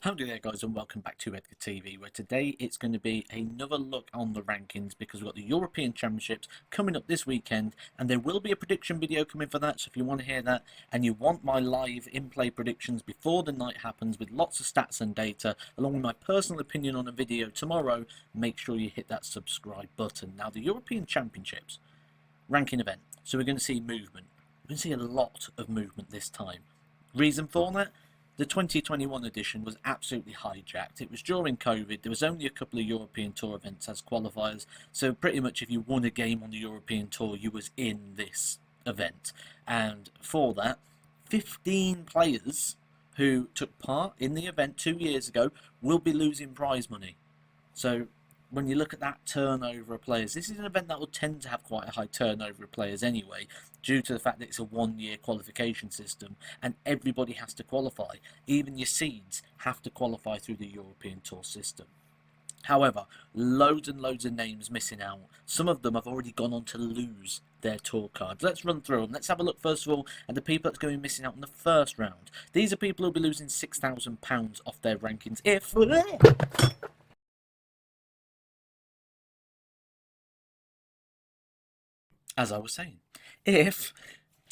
Howdy there guys, and welcome back to Edgar TV, where today it's going to be another look on the rankings because we've got the European Championships coming up this weekend, and there will be a prediction video coming for that. So if you want to hear that and you want my live in-play predictions before the night happens with lots of stats and data along with my personal opinion on a video tomorrow, make sure you hit that subscribe button. Now, the European Championships ranking event, so we're going to see movement. We're going to see a lot of movement this time. Reason for that? The 2021 edition was absolutely hijacked. It was during COVID. There was only a couple of European Tour events as qualifiers. So pretty much if you won a game on the European Tour, you was in this event. And for that, 15 players who took part in the event 2 years ago will be losing prize money. So when you look at that turnover of players, this is an event that will tend to have quite a high turnover of players anyway, due to the fact that it's a one-year qualification system and everybody has to qualify. Even your seeds have to qualify through the European Tour system. However, loads and loads of names missing out. Some of them have already gone on to lose their tour cards. Let's run through them. Let's have a look first of all at the people that's going to be missing out in the first round. These are people who will be losing £6,000 off their rankings if... as I was saying, if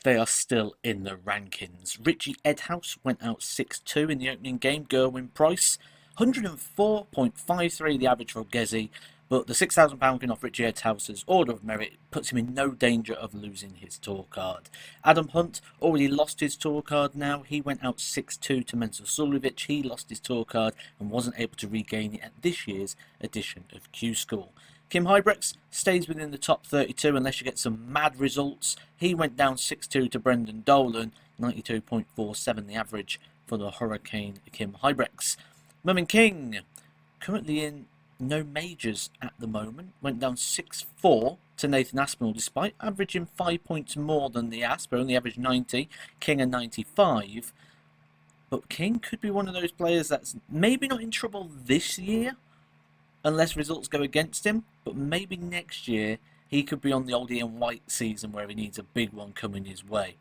they are still in the rankings. Richie Edhouse went out 6-2 in the opening game. Gerwin Price, 104.53 the average for Gezi, but the £6,000 going off Richie Edhouse's order of merit puts him in no danger of losing his tour card. Adam Hunt already lost his tour card now. He went out 6-2 to Mensur Suljovic. He lost his tour card and wasn't able to regain it at this year's edition of Q School. Kim Hybrex stays within the top 32 unless you get some mad results. He went down 6-2 to Brendan Dolan, 92.47 the average for the Hurricane Kim Hybrex. Mervyn King, currently in no majors at the moment, went down 6-4 to Nathan Aspinall despite averaging 5 points more than the Asp, only averaged 90, King a 95. But King could be one of those players that's maybe not in trouble this year, unless results go against him, but maybe next year he could be on the old Ian White season where he needs a big one coming his way.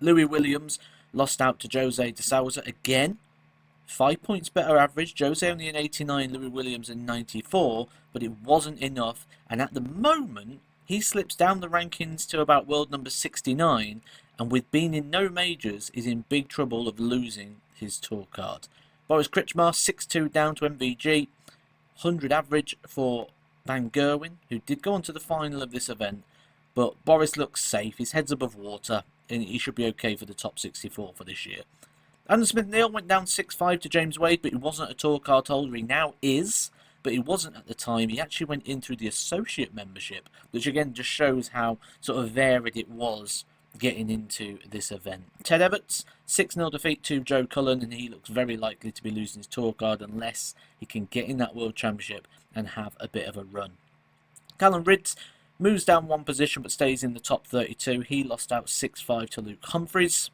Louis Williams lost out to Jose de Souza again. 5 points better average. Jose only an 89, Louis Williams in 94, but it wasn't enough. And at the moment, he slips down the rankings to about world number 69, and with being in no majors, is in big trouble of losing his tour card. Boris Kritschmar, 6-2 down to MVG. 100 average for Van Gerwen, who did go on to the final of this event, but Boris looks safe. His head's above water, and he should be okay for the top 64 for this year. Adam Smith-Neal went down 6-5 to James Wade, but he wasn't a tour card holder. He now is, but he wasn't at the time. He actually went in through the associate membership, which again just shows how sort of varied it was getting into this event. Ted Everts, 6-0 defeat to Joe Cullen, and he looks very likely to be losing his tour card unless he can get in that World Championship and have a bit of a run. Callum Ridds moves down one position but stays in the top 32. He lost out 6-5 to Luke Humphreys.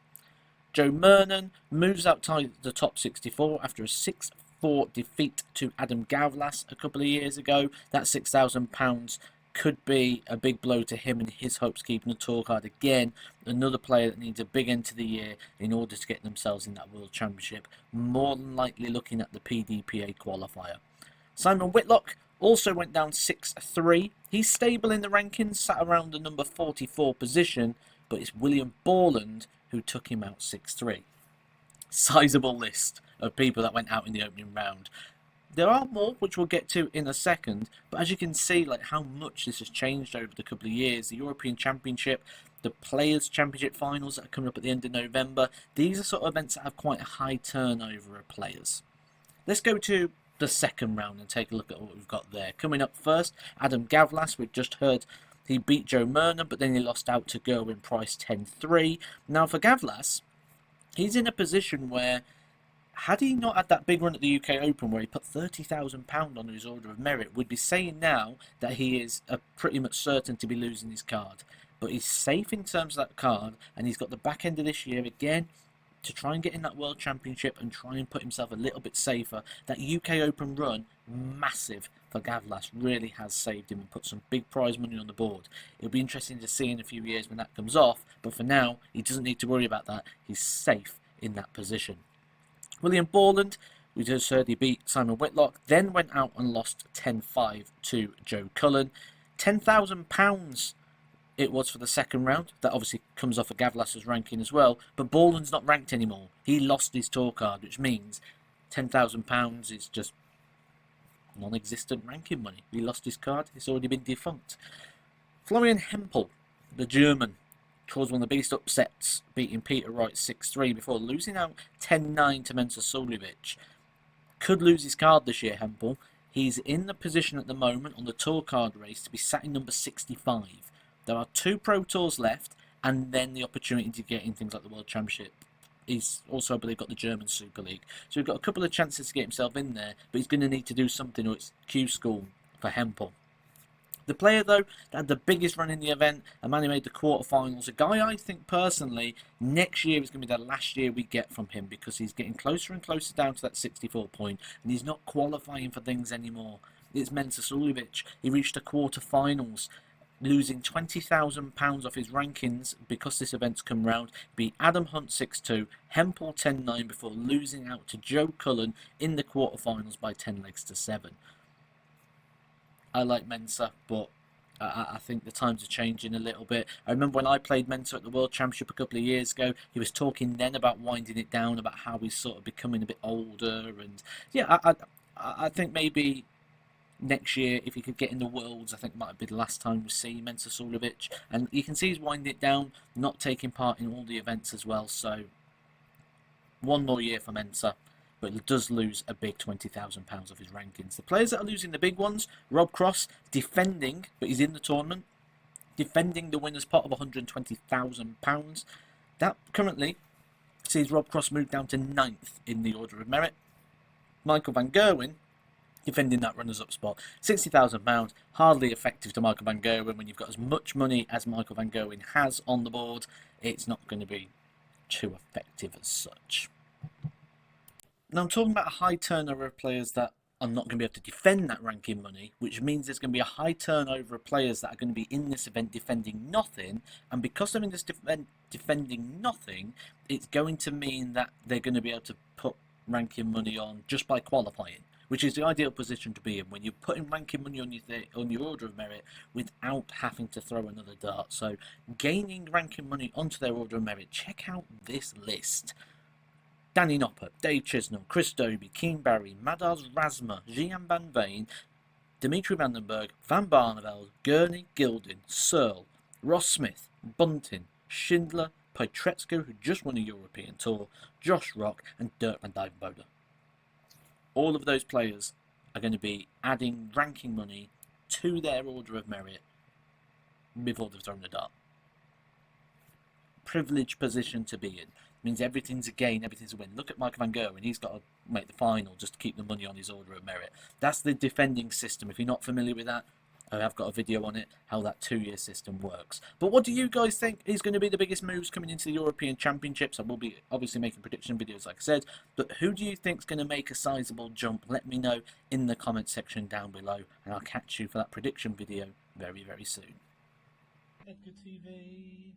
Joe Mernon moves outside the top 64 after a 6-4 defeat to Adam Gavlas a couple of years ago. That £6,000 could be a big blow to him and his hopes keeping the tour card again. Another player that needs a big end to the year in order to get themselves in that World Championship. More than likely looking at the PDPA qualifier. Simon Whitlock also went down 6-3. He's stable in the rankings, sat around the number 44 position, but it's William Borland who took him out 6-3. Sizable list of people that went out in the opening round. There are more, which we'll get to in a second, but as you can see, like how much this has changed over the couple of years. The European Championship, the Players' Championship finals that are coming up at the end of November, these are sort of events that have quite a high turnover of players. Let's go to the second round and take a look at what we've got there. Coming up first, Adam Gavlas, we've just heard he beat Joe Mernon, but then he lost out to Gerwin Price 10-3. Now for Gavlas, he's in a position where, had he not had that big run at the UK Open where he put £30,000 on his order of merit, we'd be saying now that he is pretty much certain to be losing his card. But he's safe in terms of that card, and he's got the back end of this year again to try and get in that World Championship and try and put himself a little bit safer. That UK Open run, massive for Gavlas, really has saved him and put some big prize money on the board. It'll be interesting to see in a few years when that comes off, but for now, he doesn't need to worry about that. He's safe in that position. William Borland We just heard he beat Simon Whitlock, then went out and lost 10-5 to Joe Cullen. £10,000 it was for the second round. That obviously comes off of Gavlas's ranking as well. But Borland's not ranked anymore. He lost his tour card, which means £10,000 is just non-existent ranking money. He lost his card. It's already been defunct. Florian Hempel, the German, caused one of the biggest upsets, beating Peter Wright 6-3 before losing out 10-9 to Mensa Suljovic. Could lose his card this year, Hempel. He's in the position at the moment on the tour card race to be sat in number 65. There are 2 Pro Tours left, and then the opportunity to get in things like the World Championship. He's also, I believe, got the German Super League. So he's got a couple of chances to get himself in there, but he's going to need to do something, or it's Q school for Hempel. The player, though, that had the biggest run in the event, a man who made the quarterfinals, a guy I think personally next year is going to be the last year we get from him, because he's getting closer and closer down to that 64 point, and he's not qualifying for things anymore. It's Mensa Suljovic. He reached the quarterfinals, losing £20,000 off his rankings because this event's come round. Beat Adam Hunt 6-2, Hempel 10-9 before losing out to Joe Cullen in the quarterfinals by 10 legs to 7. I like Mensa, but I think the times are changing a little bit. I remember when I played Mensa at the World Championship a couple of years ago, he was talking then about winding it down, about how he's sort of becoming a bit older. And yeah, I think maybe next year, if he could get in the Worlds, I think might be the last time we see Mensa Suljovic. And you can see he's winding it down, not taking part in all the events as well. So one more year for Mensa, but he does lose a big £20,000 of his rankings. The players that are losing the big ones, Rob Cross, defending, but he's in the tournament, defending the winner's pot of £120,000. That currently sees Rob Cross move down to 9th in the order of merit. Michael van Gerwen, defending that runners-up spot, £60,000, hardly effective to Michael van Gerwen. When you've got as much money as Michael van Gerwen has on the board, it's not going to be too effective as such. Now I'm talking about a high turnover of players that are not going to be able to defend that ranking money, which means there's going to be a high turnover of players that are going to be in this event defending nothing, and because they're in this event defending nothing, it's going to mean that they're going to be able to put ranking money on just by qualifying, which is the ideal position to be in, when you're putting ranking money on your order of merit without having to throw another dart. So gaining ranking money onto their order of merit, check out this list. Danny Nopper, Dave Chisnell, Chris Dobie, Keen Barry, Madars Razma, Gian Van Veen, Dimitri Vandenberg, Van Barneveld, Gurney, Gilding, Searle, Ross Smith, Bunting, Schindler, Pietreczko, who just won a European Tour, Josh Rock, and Dirk van Dijvenbode. All of those players are going to be adding ranking money to their order of merit before they've thrown the dart. Privileged position to be in. Means everything's a gain, everything's a win. Look at Michael van Gerwen, he's got to make the final just to keep the money on his order of merit. That's the defending system. If you're not familiar with that, I have got a video on it, how that 2-year system works. But what do you guys think is going to be the biggest moves coming into the European Championships? I will be obviously making prediction videos like I said, but who do you think is going to make a sizable jump? Let me know in the comment section down below, and I'll catch you for that prediction video very, very soon. Edgar TV.